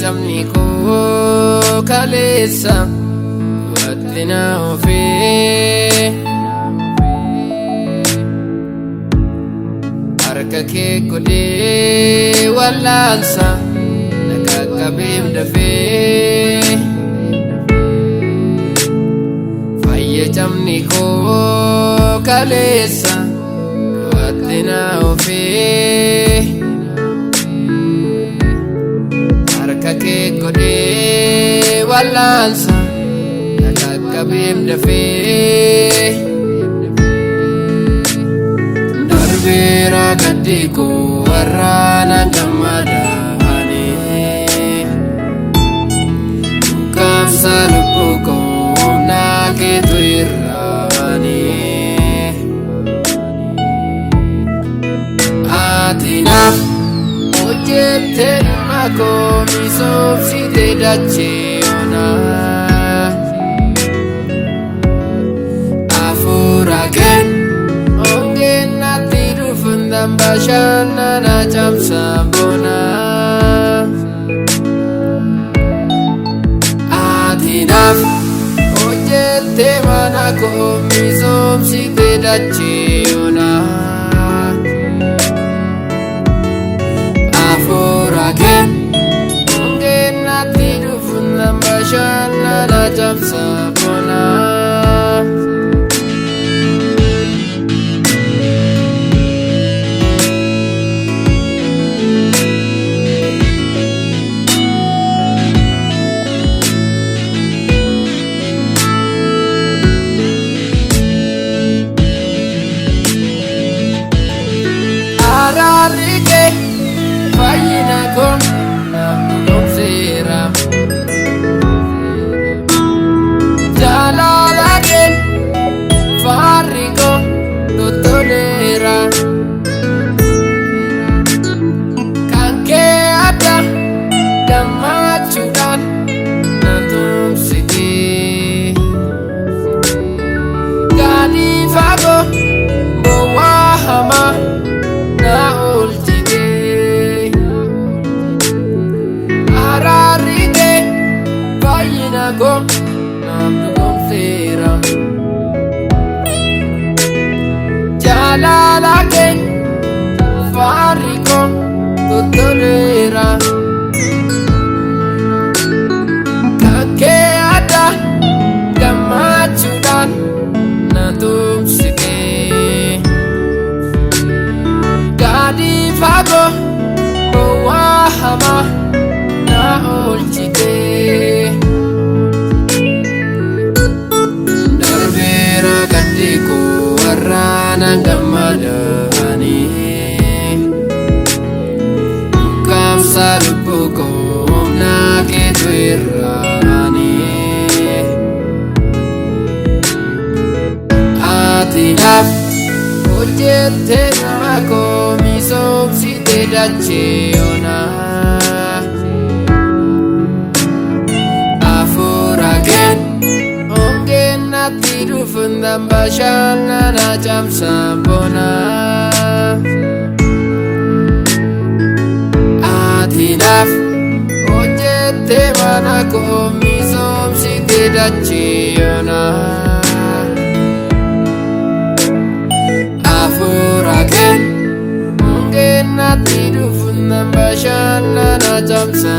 camni koo kaleessa du'atti na oofee harka kee godhee wallaansa na qaqqabeef dafee fayya camni koo kaleessa du'atti na oofee harka kee godhee wallaansa na qaqqabeef dafee darbeera gaddi koo warraana gammadaane dhukkubsa lubbuu koo humna keetu irraane ati naaf hojjette dhimma koo misoomsite dachee onaa hafuura kee ongeen natti dhufundaan bashannana camsa bonaa ati naaf hojjette mana koo misoomsite dachee onaa hafuura kee ongeen natti dhufundaan bashannana camsa bonaa ararike fayyina koo namni dhomseera jaalala kee faarri koo tottoleera kan kee adda gammachuudhaan na tumsite gaarii fagoo bowwaa hamaa na oolchite ararike fayyina koo namni dhomseera jaalala kee faarri koo tottoleera kan kee adda gammachuudhaan na tumsite gaarii fagoo bowwaa hamaa na oolchite darbeera gaddi koo warraana gammadaane dhukkubsa lubbuu koo humna keetu irraane ati naaf hojjette dhimma koo misoomsite dachee onaa hafuura kee ongeen natti dhufundaan bashannana camsa bonaa ati naaf hojjette mana koo misoomsite dachee onaa hafuura kee ongeen natti dhufundaan bashannana camsa